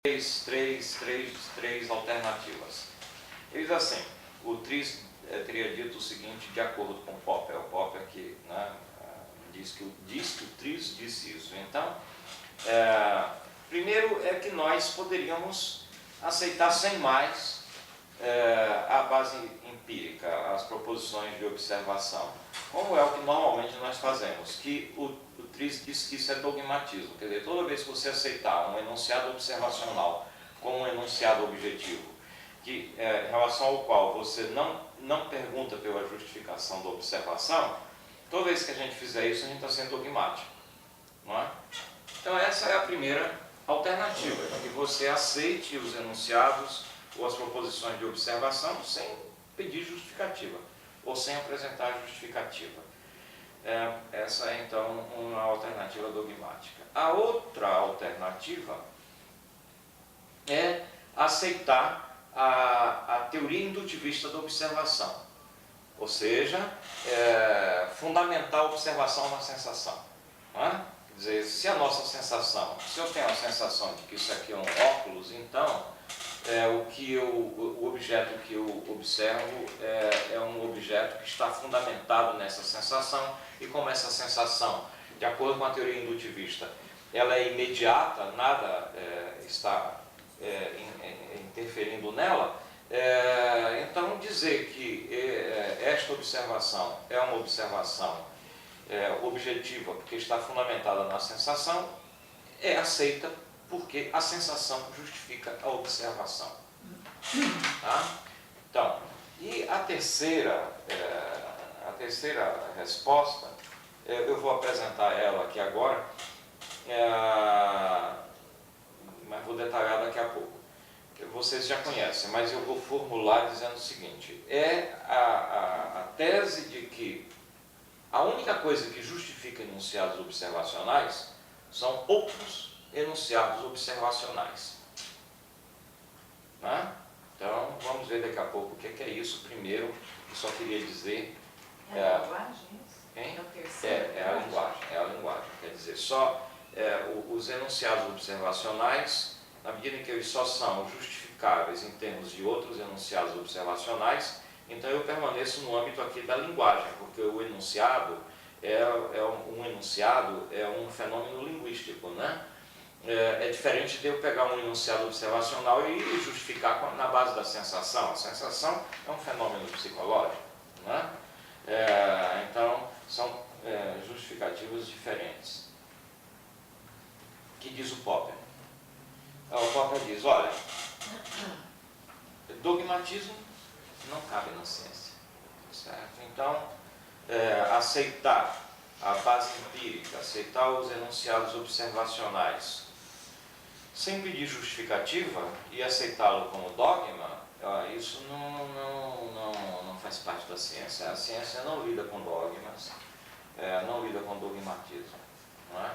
três alternativas. Ele diz assim, o Tris teria dito o seguinte, de acordo com o Popper que diz que o Tris disse isso. Então, primeiro é que nós poderíamos aceitar sem mais a base empírica, as proposições de observação, como é o que normalmente nós fazemos, que o Tris diz que isso é dogmatismo, quer dizer, toda vez que você aceitar um enunciado observacional como um enunciado objetivo, que, em relação ao qual você não pergunta pela justificação da observação, toda vez que a gente fizer isso, a gente está sendo dogmático, não é? Então essa é a primeira alternativa, que você aceite os enunciados ou as proposições de observação sem pedir justificativa, ou sem apresentar justificativa. Essa é então uma alternativa dogmática. A outra alternativa é aceitar a teoria indutivista da observação, ou seja, fundamentar a observação na sensação. Não é? Quer dizer, se a nossa sensação, se eu tenho a sensação de que isso aqui é um óculos, então o objeto que eu observo é um objeto que está fundamentado nessa sensação, e como essa sensação, de acordo com a teoria indutivista, ela é imediata, nada está interferindo nela, então dizer que esta observação é uma observação objetiva porque está fundamentada na sensação, é aceita porque a sensação justifica a observação. Tá? Então, e a terceira resposta, eu vou apresentar ela aqui agora, mas vou detalhar daqui a pouco. Vocês já conhecem, mas eu vou formular dizendo o seguinte, a tese de que a única coisa que justifica enunciados observacionais são outros enunciados observacionais. Né? Então, vamos ver daqui a pouco o que é isso. Primeiro, eu só queria dizer... a linguagem? Hein? É o terceiro? É a linguagem. Quer dizer, só os enunciados observacionais, na medida em que eles só são justificáveis em termos de outros enunciados observacionais, então eu permaneço no âmbito aqui da linguagem, porque o enunciado é um fenômeno linguístico, né? É diferente de eu pegar um enunciado observacional e justificar na base da sensação. A sensação é um fenômeno psicológico, né? Então, são justificativas diferentes. O que diz o Popper? O Popper diz, olha, dogmatismo não cabe na ciência, certo? Então, aceitar a base empírica, aceitar os enunciados observacionais, sem pedir justificativa e aceitá-lo como dogma, isso não faz parte da ciência. A ciência não lida com dogmas, não lida com dogmatismo, não é?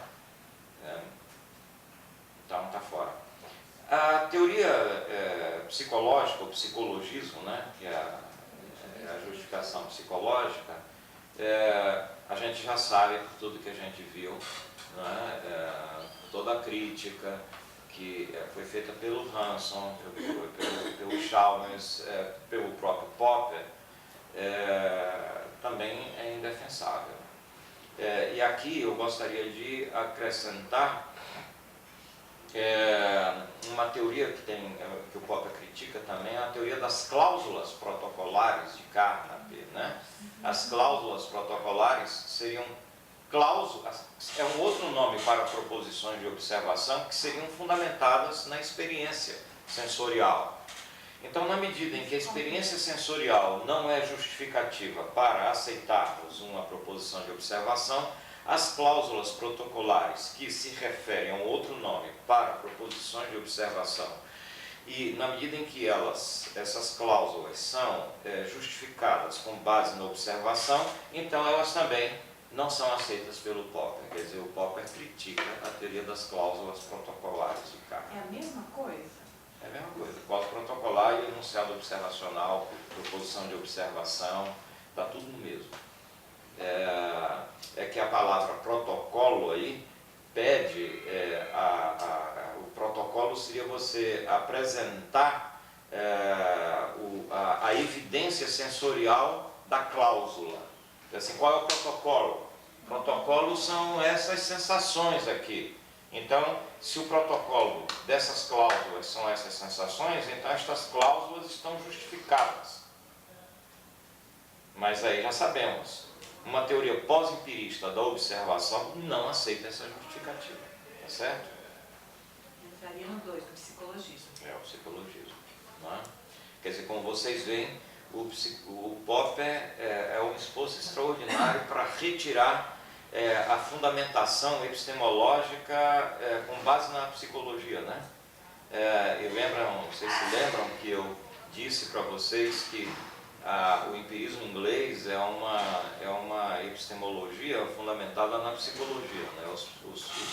Então está fora. A teoria psicológica, o psicologismo, né, que é a justificação psicológica, a gente já sabe por tudo que a gente viu, né, toda a crítica que foi feita pelo Hanson, pelo Chalmers, pelo próprio Popper, também é indefensável. E aqui eu gostaria de acrescentar uma teoria que o Popper critica também, a teoria das cláusulas protocolares de Carnap, né? As cláusulas protocolares seriam cláusulas, é um outro nome para proposições de observação que seriam fundamentadas na experiência sensorial. Então, na medida em que a experiência sensorial não é justificativa para aceitarmos uma proposição de observação, as cláusulas protocolares que se referem a um outro nome para proposições de observação, e na medida em que essas cláusulas são justificadas com base na observação, então elas também não são aceitas pelo Popper. Quer dizer, o Popper critica a teoria das cláusulas protocolares de Carnap. É a mesma coisa? É a mesma coisa. Cláusula protocolar e enunciado observacional, proposição de observação, está tudo no mesmo. É que a palavra protocolo aí pede o protocolo seria você apresentar a evidência sensorial da cláusula. Assim, qual é o protocolo? Protocolos são essas sensações aqui. Então, se o protocolo dessas cláusulas são essas sensações, então estas cláusulas estão justificadas. Mas aí já sabemos, uma teoria pós-empirista da observação não aceita essa justificativa, tá certo? Entraria no 2, no psicologismo. É o psicologismo, não é? Quer dizer, como vocês veem, o Popper é um esforço extraordinário para retirar a fundamentação epistemológica com base na psicologia, né? Vocês se lembram que eu disse para vocês que o empirismo inglês é uma epistemologia fundamentada na psicologia, né? Os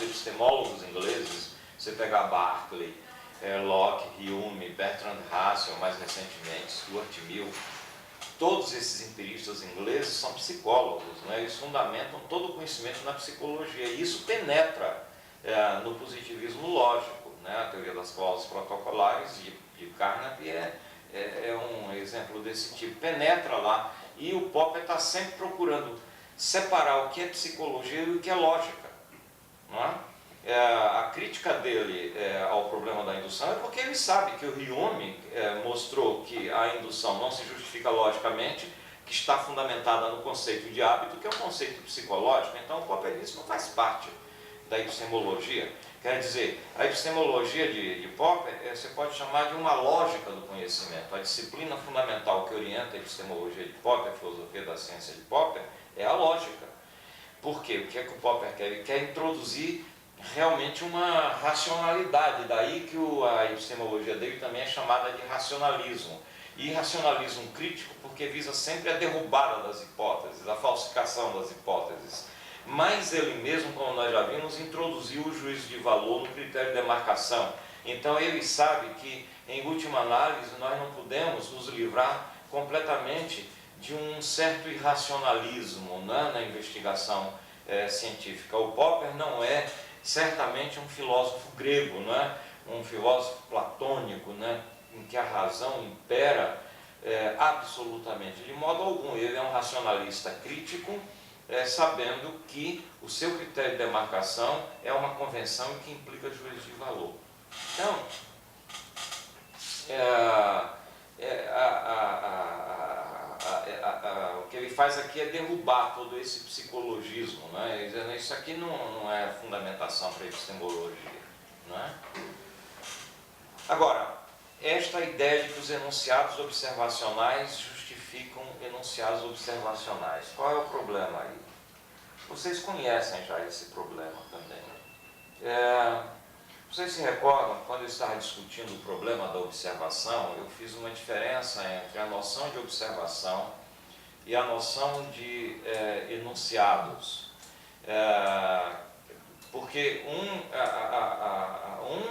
epistemólogos ingleses, você pegar Berkeley, Locke, Hume, Bertrand Russell, mais recentemente, Stuart Mill, todos esses empiristas ingleses são psicólogos, né? Eles fundamentam todo o conhecimento na psicologia, e isso penetra no positivismo lógico, né? A teoria das cláusulas protocolares de Carnap é um exemplo desse tipo, penetra lá, e o Popper está sempre procurando separar o que é psicologia e o que é lógica, não é? A crítica dele ao problema da indução é porque ele sabe que o Hume mostrou que a indução não se justifica logicamente, que está fundamentada no conceito de hábito, que é um conceito psicológico. Então o Popper diz que não faz parte da epistemologia. Quer dizer, a epistemologia de Popper você pode chamar de uma lógica do conhecimento. A disciplina fundamental que orienta a epistemologia de Popper, a filosofia da ciência de Popper, é a lógica. Por quê? O que é que o Popper quer? Ele quer introduzir realmente uma racionalidade, daí que a epistemologia dele também é chamada de racionalismo. E racionalismo crítico porque visa sempre a derrubada das hipóteses, a falsificação das hipóteses. Mas ele mesmo, como nós já vimos, introduziu o juízo de valor no critério de demarcação. Então ele sabe que, em última análise, nós não podemos nos livrar completamente de um certo irracionalismo, né, na investigação científica. O Popper não é certamente um filósofo grego, não é? Um filósofo platônico, né? Em que a razão impera absolutamente, de modo algum. Ele é um racionalista crítico, sabendo que o seu critério de demarcação é uma convenção que implica juízo de valor. Então, o que ele faz aqui é derrubar todo esse psicologismo, né? Dizendo, isso aqui não é fundamentação para a epistemologia, não é? Agora, esta ideia de que os enunciados observacionais justificam enunciados observacionais, qual é o problema aí? Vocês conhecem já esse problema também. Vocês se recordam, quando eu estava discutindo o problema da observação, eu fiz uma diferença entre a noção de observação e a noção de enunciados. Porque um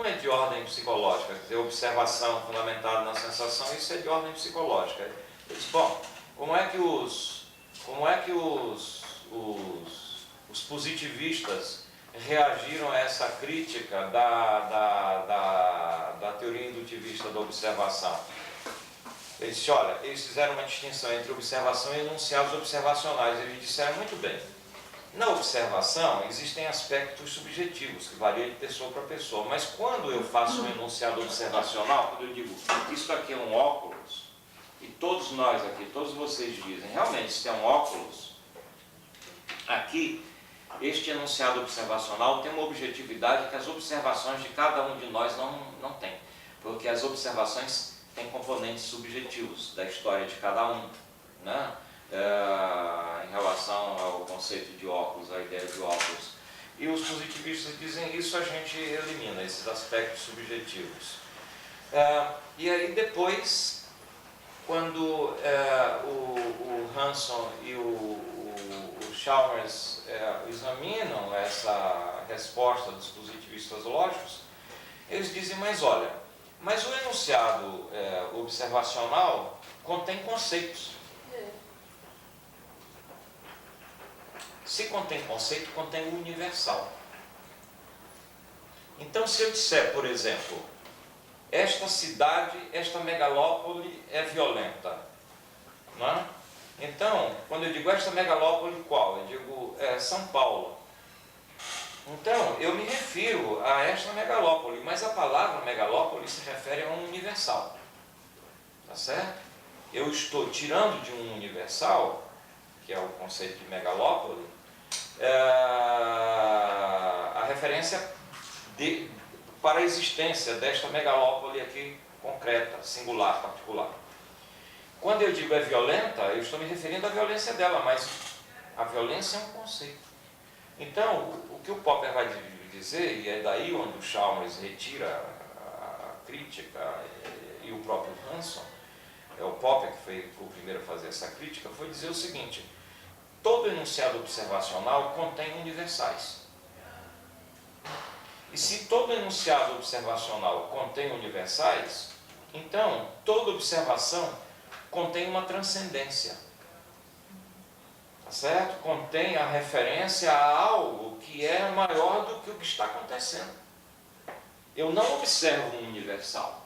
é de ordem psicológica, quer dizer, observação fundamentada na sensação, isso é de ordem psicológica. Eu disse, bom, como é que os positivistas reagiram a essa crítica da teoria indutivista da observação? Ele disse, olha, eles fizeram uma distinção entre observação e enunciados observacionais. Eles disseram, muito bem, na observação existem aspectos subjetivos, que variam de pessoa para pessoa, mas quando eu faço um enunciado observacional, quando eu digo, isso aqui é um óculos, e todos nós aqui, todos vocês dizem, realmente isso é um óculos, aqui, este enunciado observacional tem uma objetividade que as observações de cada um de nós não tem, porque as observações têm componentes subjetivos da história de cada um, né? Em relação ao conceito de óculos, a ideia de óculos. E os positivistas dizem isso, a gente elimina esses aspectos subjetivos. E aí depois, quando o Hanson e o Chalmers examinam essa resposta dos positivistas lógicos, eles dizem, mas olha, mas o enunciado observacional contém conceitos. Se contém conceito, contém o universal. Então, se eu disser, por exemplo, esta cidade, esta megalópole é violenta, não é? Então, quando eu digo esta megalópole, qual? Eu digo São Paulo. Então, eu me refiro a esta megalópole, mas a palavra megalópole se refere a um universal, tá certo? Eu estou tirando de um universal, que é o conceito de megalópole, a referência para a existência desta megalópole aqui concreta, singular, particular. Quando eu digo é violenta, eu estou me referindo à violência dela, mas a violência é um conceito. Então, o que o Popper vai dizer, e é daí onde o Chalmers retira a crítica, e o próprio Hanson, o Popper que foi o primeiro a fazer essa crítica, foi dizer o seguinte: todo enunciado observacional contém universais. E se todo enunciado observacional contém universais, então toda observação contém uma transcendência. Tá certo? Contém a referência a algo que é maior do que o que está acontecendo. Eu não observo um universal.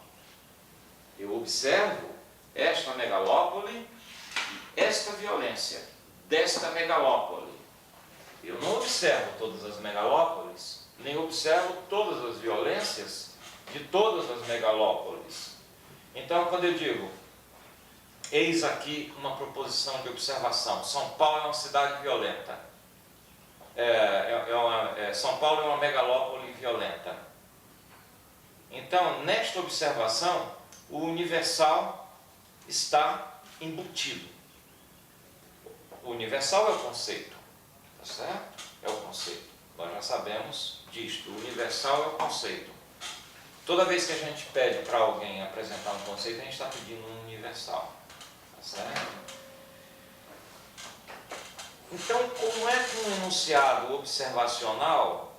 Eu observo esta megalópole, esta violência desta megalópole. Eu não observo todas as megalópoles, nem observo todas as violências de todas as megalópoles. Então, quando eu digo, eis aqui uma proposição de observação, São Paulo é uma cidade violenta, São Paulo é uma megalópole violenta. Então, nesta observação, o universal está embutido. O universal é o conceito, tá certo? É o conceito. Nós já sabemos disto. O universal é o conceito. Toda vez que a gente pede para alguém apresentar um conceito, a gente está pedindo um universal, tá certo? Então, como é que um enunciado observacional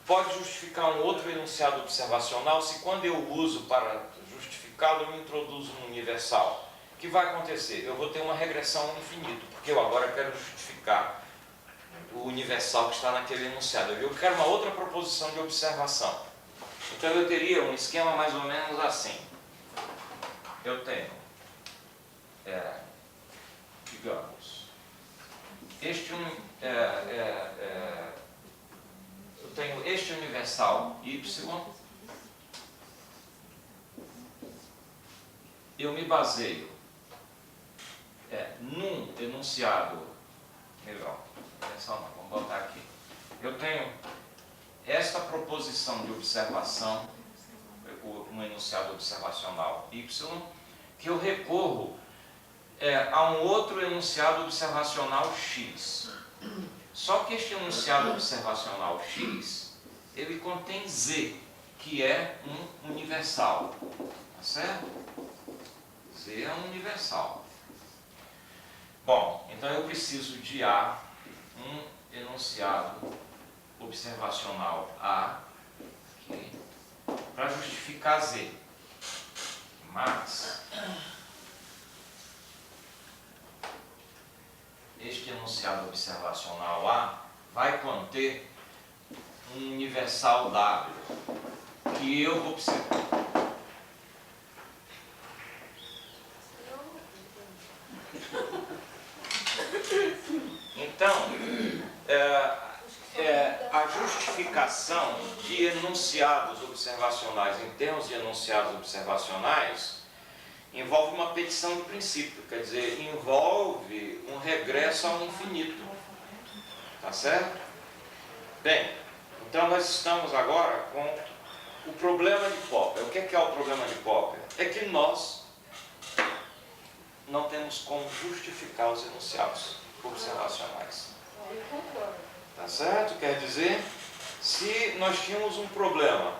pode justificar um outro enunciado observacional se quando eu uso para justificá-lo eu introduzo um universal? O que vai acontecer? Eu vou ter uma regressão ao infinito, porque eu agora quero justificar o universal que está naquele enunciado. Eu quero uma outra proposição de observação. Então eu teria um esquema mais ou menos assim. Eu tenho, digamos, eu tenho este universal y. Eu me baseio num enunciado, melhor, universal não, vamos botar aqui. Eu tenho esta proposição de observação, um enunciado observacional y, que eu recorro a um outro enunciado observacional x. Só que este enunciado observacional x, ele contém z, que é um universal, tá certo? Z é um universal. Bom, então eu preciso de A, um enunciado observacional A, okay, para justificar Z. Mas este enunciado observacional A vai conter um universal W, que eu vou observar. Então, a justificação de enunciados observacionais em termos de enunciados observacionais envolve uma petição de princípio, quer dizer, envolve um regresso ao infinito. Tá certo? Bem, então nós estamos agora com o problema de Popper. O que é o problema de Popper? É que nós não temos como justificar os enunciados observacionais. Tá certo? Quer dizer, se nós tínhamos um problema